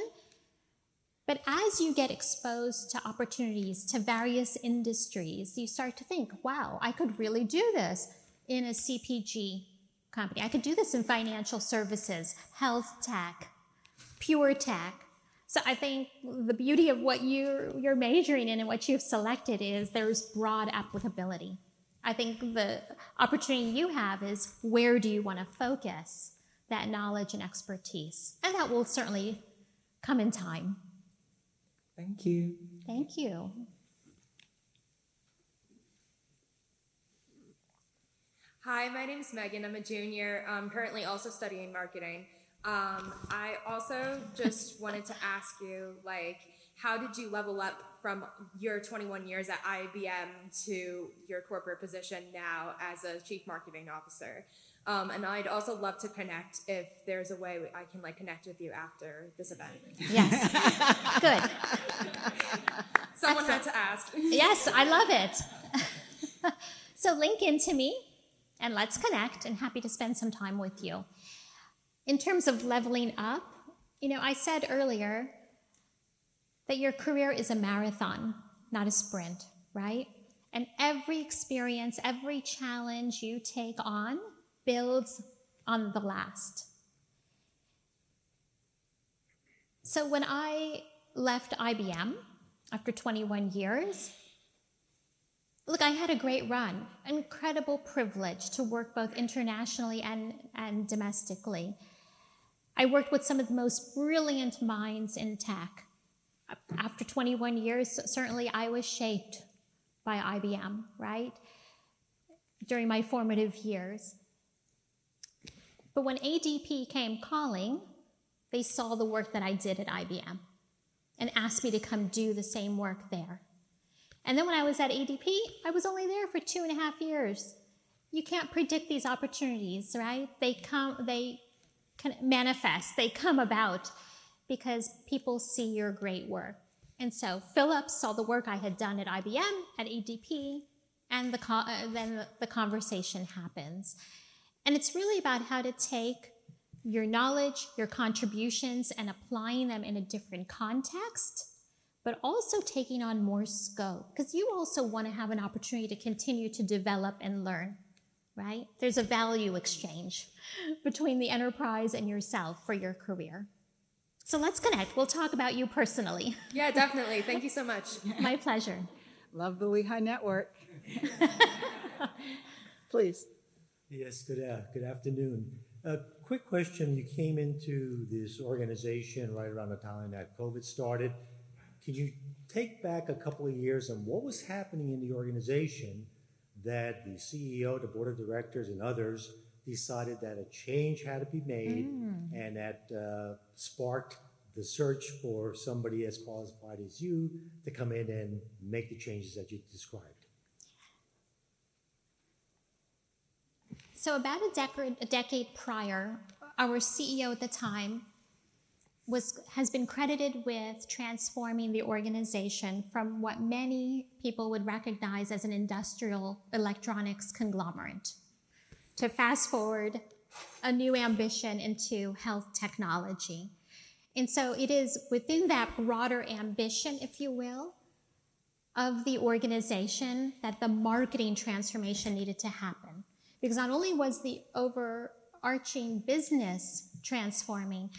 but as you get exposed to opportunities, to various industries, you start to think, wow, I could really do this in a CPG company. I could do this in financial services, health tech, pure tech. So I think the beauty of what you're majoring in and what you've selected is there's broad applicability. I think the opportunity you have is, where do you want to focus that knowledge and expertise? And that will certainly come in time. Thank you. Thank you. Hi, my name is Megan. I'm a junior. I'm currently also studying marketing. I also just wanted to ask you, how did you level up from your 21 years at IBM to your corporate position now as a chief marketing officer? And I'd also love to connect if there's a way I can connect with you after this event. Yes. Good. Someone had to ask. Yes, I love it. So link into me and let's connect, and happy to spend some time with you. In terms of leveling up, I said earlier that your career is a marathon, not a sprint, right? And every experience, every challenge you take on builds on the last. So when I left IBM after 21 years, look, I had a great run, incredible privilege to work both internationally and domestically. I worked with some of the most brilliant minds in tech. After 21 years, certainly I was shaped by IBM, right? During my formative years. But when ADP came calling, they saw the work that I did at IBM and asked me to come do the same work there. And then when I was at ADP, I was only there for 2.5 years. You can't predict these opportunities, right? They can manifest, they come about because people see your great work. And so Philip saw the work I had done at IBM, at ADP, and then the conversation happens. And it's really about how to take your knowledge, your contributions, and applying them in a different context, but also taking on more scope, because you also want to have an opportunity to continue to develop and learn, right? There's a value exchange between the enterprise and yourself for your career. So let's connect. We'll talk about you personally. Yeah, definitely. Thank you so much. My pleasure. Love the Lehigh Network. Please. Yes, good afternoon. Quick question. You came into this organization right around the time that COVID started. Can you take back a couple of years and what was happening in the organization that the CEO, the board of directors, and others decided that a change had to be made and that sparked the search for somebody as qualified as you to come in and make the changes that you described? So about a decade prior, our CEO at the time has been credited with transforming the organization from what many people would recognize as an industrial electronics conglomerate to fast forward a new ambition into health technology. And so it is within that broader ambition, if you will, of the organization that the marketing transformation needed to happen. Because not only was the overarching business transforming,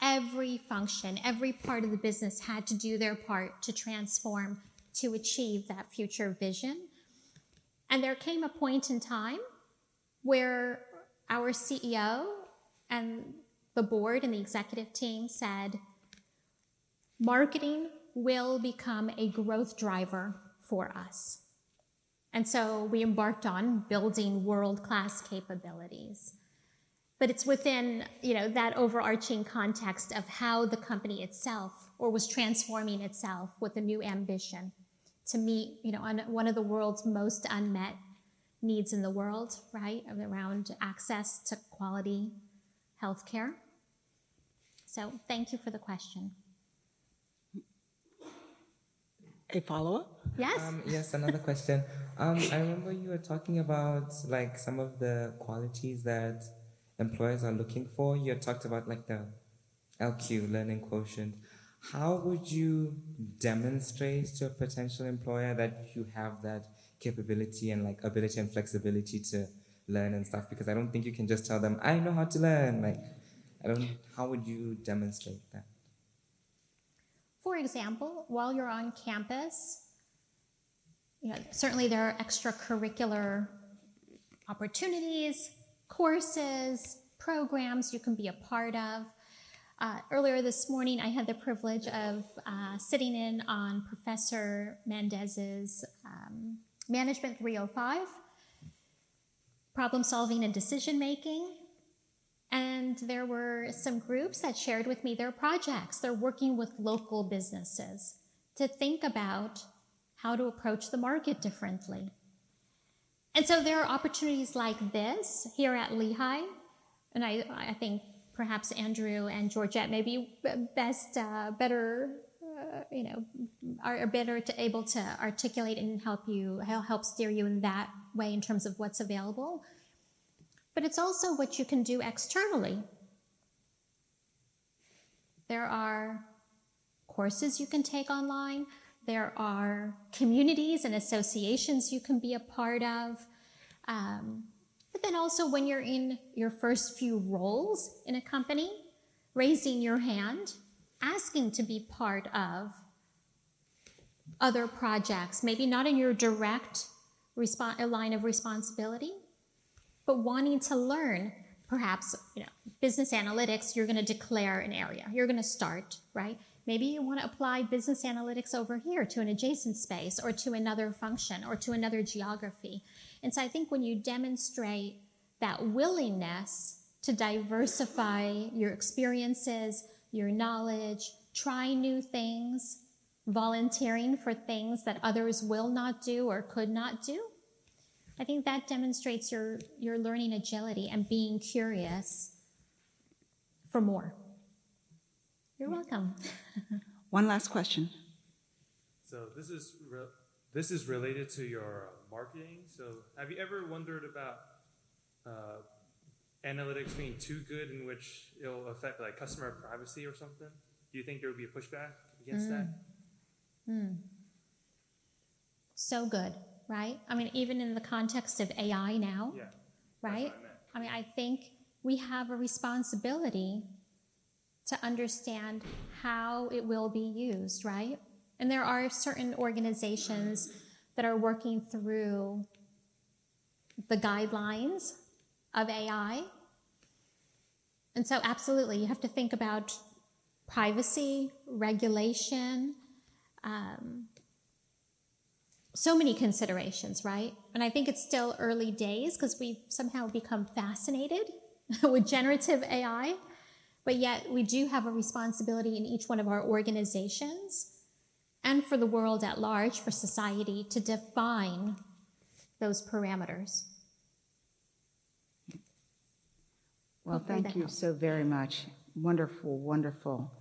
every function, every part of the business had to do their part to transform to achieve that future vision. And there came a point in time where our CEO and the board and the executive team said, marketing will become a growth driver for us. And so we embarked on building world-class capabilities. But it's within, that overarching context of how the company itself, or was transforming itself with a new ambition to meet, on one of the world's most unmet needs in the world, right? Around access to quality healthcare. So thank you for the question. A follow-up? Yes? Yes, another question. I remember you were talking about like some of the qualities that employers are looking for. You had talked about like the LQ, learning quotient. How would you demonstrate to a potential employer that you have that capability and like ability and flexibility to learn and stuff? Because I don't think you can just tell them, I know how to learn. How would you demonstrate that? For example, while you're on campus, certainly there are extracurricular opportunities, courses, programs you can be a part of. Earlier this morning, I had the privilege of sitting in on Professor Mendez's Management 305, Problem Solving and Decision Making. And there were some groups that shared with me their projects. They're working with local businesses to think about how to approach the market differently. And so there are opportunities like this here at Lehigh. And I think perhaps Andrew and Georgette may be are better able to articulate and help steer you in that way in terms of what's available. But it's also what you can do externally. There are courses you can take online. There are communities and associations you can be a part of. But then also when you're in your first few roles in a company, raising your hand, asking to be part of other projects, maybe not in your direct line of responsibility, but wanting to learn. Perhaps, business analytics, you're going to declare an area. You're going to start, right? Maybe you want to apply business analytics over here to an adjacent space or to another function or to another geography. And so I think when you demonstrate that willingness to diversify your experiences, your knowledge, try new things, volunteering for things that others will not do or could not do, I think that demonstrates your learning agility and being curious for more. You're welcome. One last question. So this is related to your marketing. So have you ever wondered about analytics being too good, in which it'll affect like customer privacy or something? Do you think there would be a pushback against that? So good, right? I mean, even in the context of AI now, Yeah. right? I mean, I think we have a responsibility to understand how it will be used, right? And there are certain organizations that are working through the guidelines of AI. And so absolutely, you have to think about privacy, regulation, so many considerations, right? And I think it's still early days because we've somehow become fascinated with generative AI, but yet we do have a responsibility in each one of our organizations and for the world at large, for society, to define those parameters. Well, Hopefully thank that you helps. so very much. Wonderful, wonderful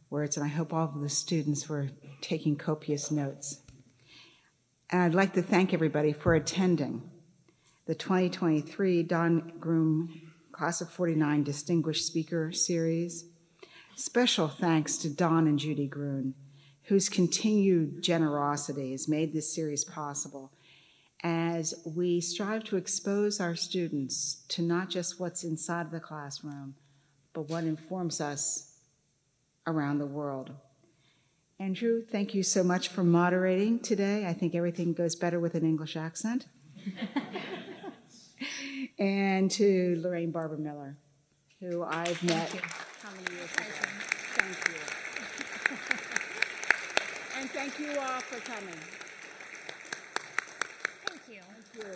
words, and I hope all of the students were taking copious notes. And I'd like to thank everybody for attending the 2023 Don Gruhn Class of 49 Distinguished Speaker Series. Special thanks to Don and Judy Gruhn, whose continued generosity has made this series possible as we strive to expose our students to not just what's inside of the classroom, but what informs us around the world. Andrew, thank you so much for moderating today. I think everything goes better with an English accent. And to Lorraine Barber-Miller, who I've met how many years ago. Thank you. And thank you all for coming. Thank you. Thank you.